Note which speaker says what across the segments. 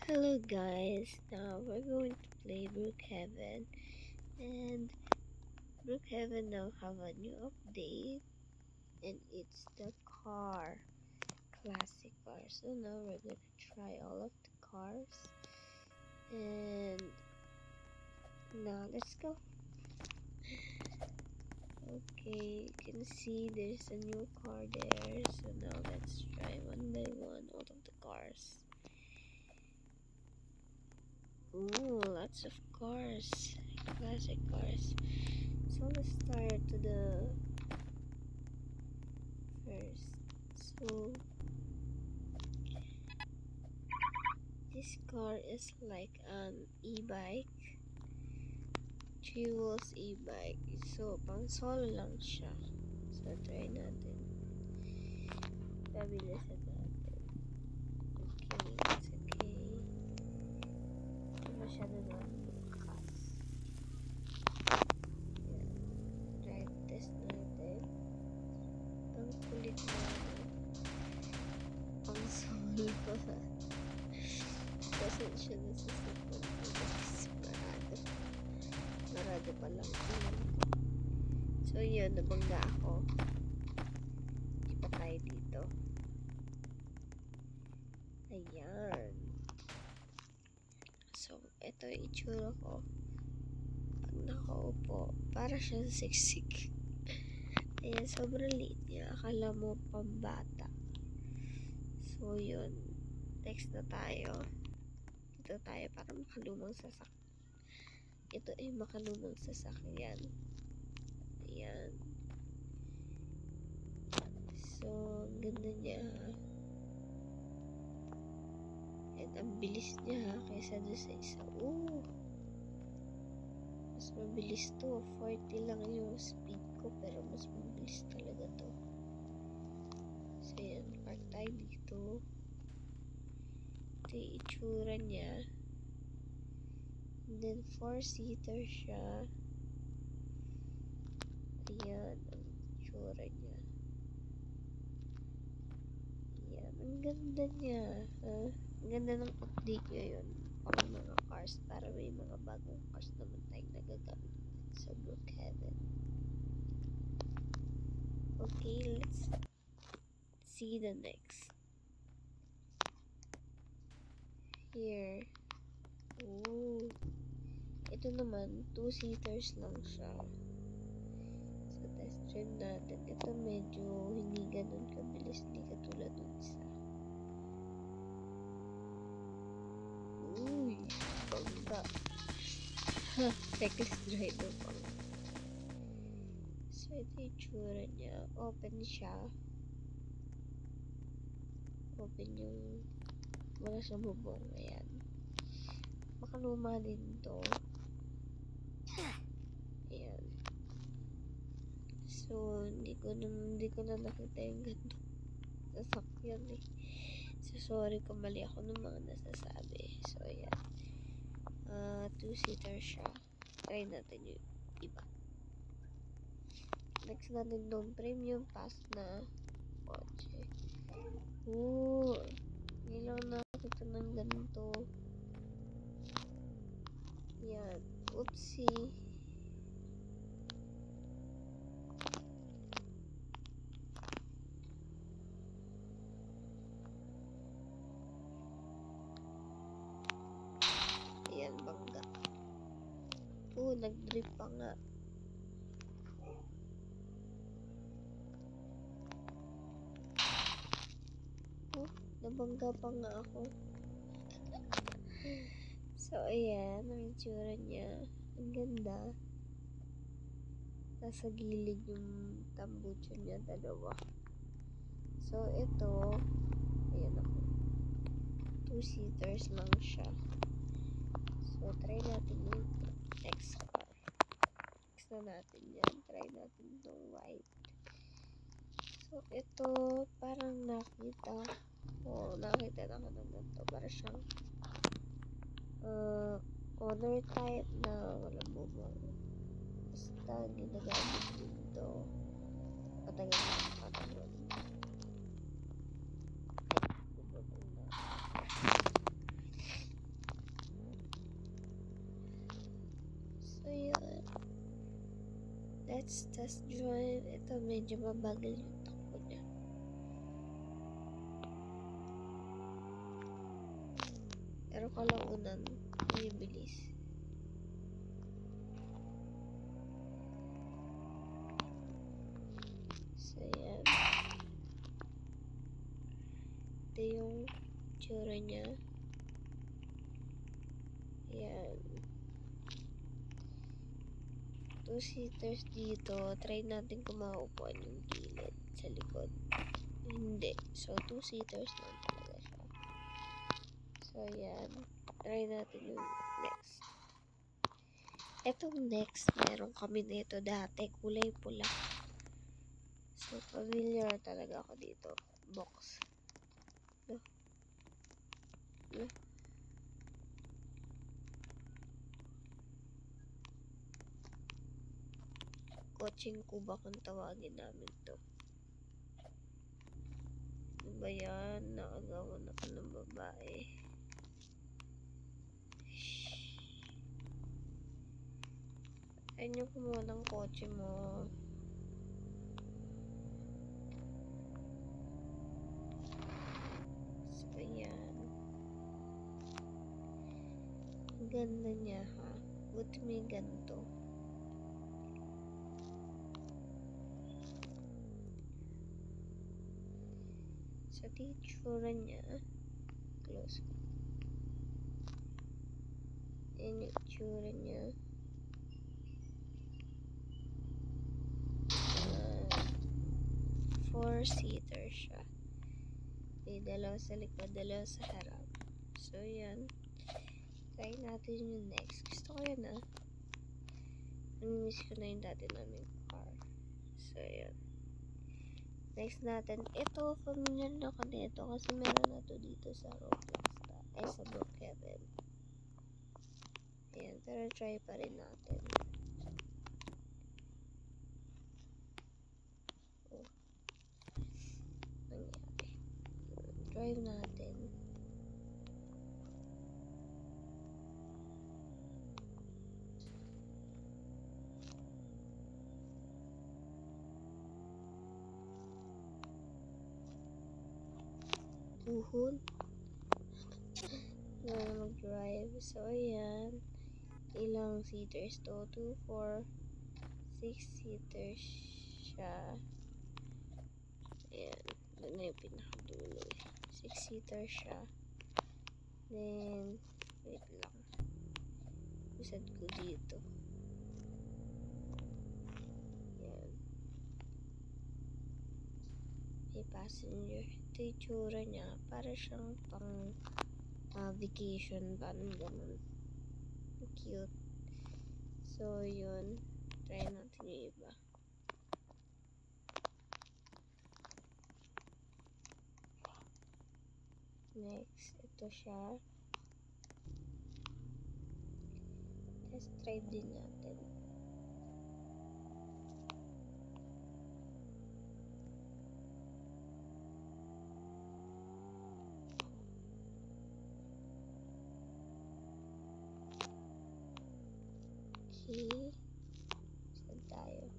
Speaker 1: Hello guys, now we're going to play Brookhaven, and Brookhaven now have a new update, and it's the classic car. So now we're going to try all of the cars, and now let's go. Okay, you can see there's a new car there, so now let's try one by one all of the cars. Ooh, lots of cars, classic cars. So let's start to the first. So this car is like an e-bike, 3 wheels e-bike. So pang solo lang siya. So try natin. Pabilisan natin. Okay, it's okay. Hindi masyado naman bukas. Yan. Drive test natin. Ang kulit naman. Pang solo. Kasi siya nasasipon. Marado pa lang. So yun, nabangga ako. Hindi pa tayo dito. Ayan. So, ito yung itsura ko. Pag nakaupo, para siyang siksik. Ayan, sobrang liit niya. Akala mo pambata. So, yun. Next na tayo. Dito tayo para makalumang sasakyan. Ito ay makalumang sasakyan. Ayan. So, ang ganda niya. And ang bilis niya kaysa doon sa isa. Ooh! Mas mabilis to. 40 lang yung speed ko, pero mas mabilis talaga to. So, yan. Park tayo dito. Ito yung itsura niya. And then, 4-seater siya. Ayan, ang itsura niya. Ayan, ang ganda niya. Ang ganda ng update ngayon. Pang mga cars, para may mga bagong cars naman tayong nagagamit sa Brookhaven. Okay, let's see the next. Here. Ooh. Ito naman, 2-seaters lang siya. So, test drive natin. Ito medyo hindi ganun kabilis. Hindi katulad ng isa. Uy, bangga. Ha, reckless driver pa. So, ito yung tsura niya. Open siya. Open yung wala siyang bubong. Ayan. Makaluma din to. Ayan. So, hindi ko na nakita yung ganito sasakyan eh. So, sorry kung mali ako ng mga nasasabi. So, ayan. 2-seater siya. Try natin yung iba. Next natin yung premium pass na kotse. Ooh. Hindi lang nakita ng ganito. Yan. Oopsie. Ayan, bangga. Nag-drip pa nga. Nabangga pa nga ako. So, ayan. Ang itsura niya. Ang ganda. Nasa gilid yung tambucho niya. Dalawa. So, ito. Ayan ako. 2-seaters lang siya. So, try natin yung next car. Next na natin yan. Try natin itong white. So, ito. Parang nakita na ako ng ganito. Para siyang honor type na walang bubong. Basta ginagamit dito. Patagal na. Bubong na. let's test drive. Ito, medyo mabagal yung takbo niya. Pero kalaunan, bibilis. So, yan. Ito yung tsura niya. Yan. 2-seaters dito. Try natin kung makaupuan yung gilid sa likod. Hindi. So, 2-seaters lang talaga siya. So, yan. Try natin yung next. Etong next, meron kami nito dati. Kulay pula. So, familiar talaga ako dito. Box. No. No. Coaching kuba kung tawagin namin to. Ano ba yan? Nakagawa na ka ng babae. Ayun yung kumuha ng kotse mo. So, ayan. Ang ganda niya, ha? Buti may ganito. So, titsura niya. Close. Ayan yung tsura niya. 4-seater siya. Okay, dalawa sa likod, dalawa sa harap. So, yan. Try natin yung next. Gusto ko yan, ah. Namimiss ko na yung dati namin car. So, yan. Next natin. Ito, familiar na ako dito kasi meron na to dito sa Roblasta. Ay, sa Brookhaven. Ayan, pero try pa rin natin. Oh. Nangyari. Drive natin. Tuhod. Na mag-drive. So, ayan. Ilang seaters to? 2, 4, 6 seaters siya. Ayan. Doon na yung pinakadulo. 6 seaters siya. Then, wait lang. Usad ko dito. Ayan. May passenger. Ito yung tsura niya. Para siyang pang vacation ba? Anong ganun. Cute. So, yun. Try natin yung iba. Next, ito siya. Test drive din natin. Okay. Saan tayo?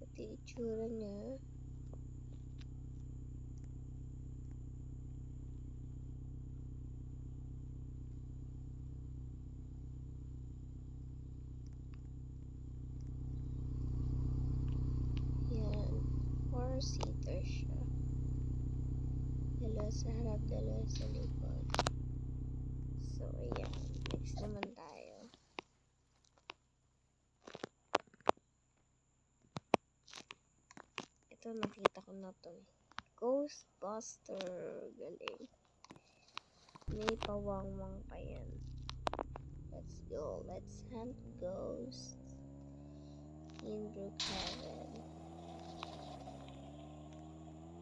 Speaker 1: Ito yung itsura niya. Yan. 4-seater siya. Dalawa sa harap, dalawa sa likod. So, ayan. Next naman tayo. Ito, nakita ko na to. Ghostbuster. Galing. May pawangwang pa yan. Let's go. Let's hunt ghosts in Brookhaven.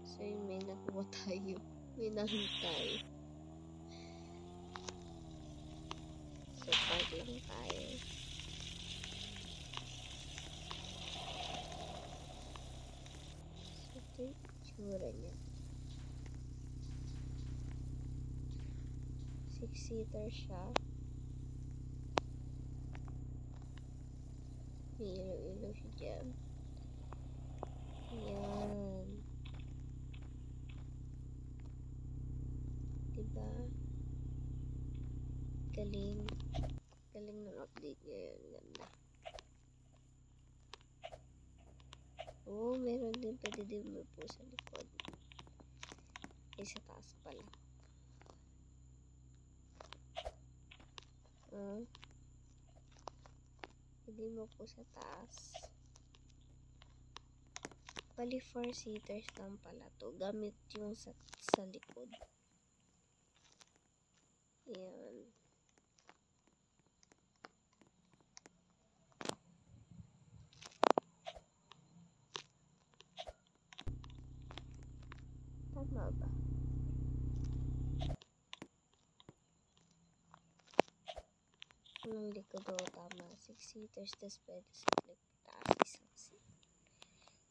Speaker 1: So, may nakuha tayo. May nahunt tayo. So, park lang tayo. So, ito yung itsura niya. 6-seater siya. May ilaw-ilaw siya dyan. Yan. Diba? Galing. Galing ng update ngayon. Ganda. Oh, meron din. Pwede din mo po sa likod. Ay, sa taas pala. Pwede mo po sa taas. Bali 4-seaters lang pala to. Gamit yung sa likod. Ayan. Tama ba? Yung likod o tama. 6-seaters. Tapos pwede sa taas isang seat.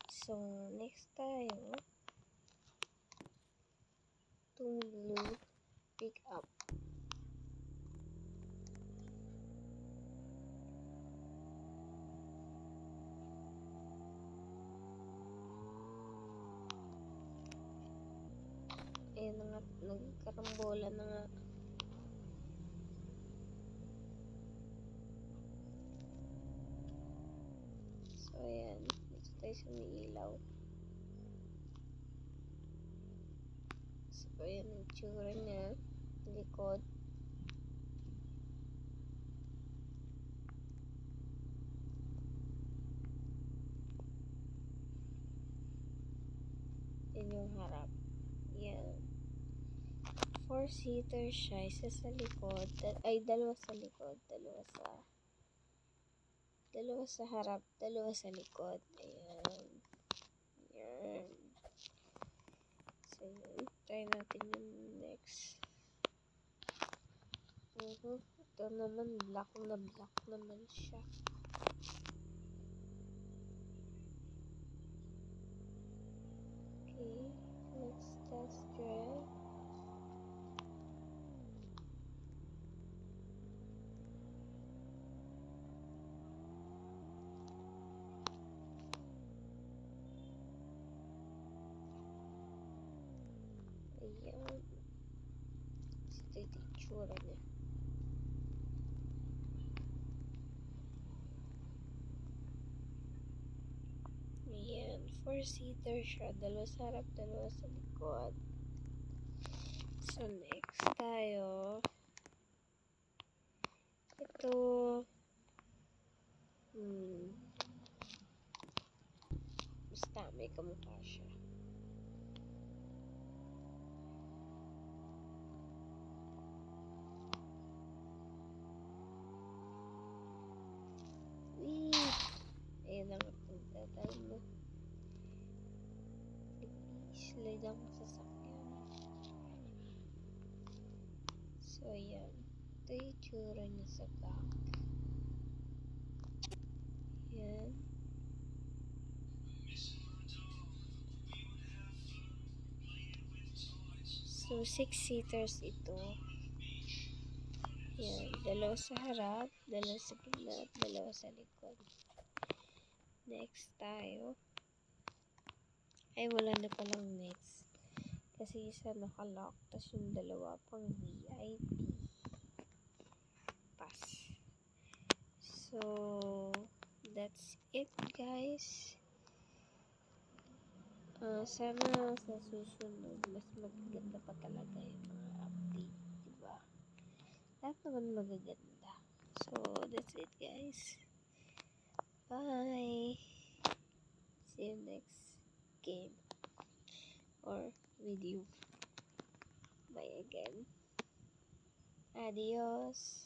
Speaker 1: So, next tayo. Itong blue pick up. Ayan na nga. Nagkarambola na nga. So, ayan. Dito tayo sa may ilaw. So, ayan ang tsura niya. Likod. Yan yung harap. Yan. 4-seater siya. Isa sa likod. Ay, dalawa sa likod. Dalawa sa harap. Dalawa sa likod. Ayan. Yan. So, yun. Try natin yung next. Ito naman, black na black naman siya. Okay. Let's test drive. Ayan. Ito yung itsura niya. Ayan. 4-seater siya. Dalawa sa harap, dalawa sa likod. So, next tayo. Ito. Basta may kamukha siya. Ayan ang pagdadal mo. Slide ang sasakyan. So, ayan. Ito yung tsura niya sa back. Ayan. So, 6-seaters ito. Ayan. Dalawa sa harap, dalawa sa gitna, at dalawa sa likod. Next tayo. Ay, wala na palang next. Kasi isa nakalock, tapos yung dalawa pang VIP. Pass. So, that's it, guys. Sana sa susunod, mas magaganda pa talaga yung mga update, diba? Lahat naman magaganda. So, that's it, guys. Bye! See you next game or video. Bye again. Adios!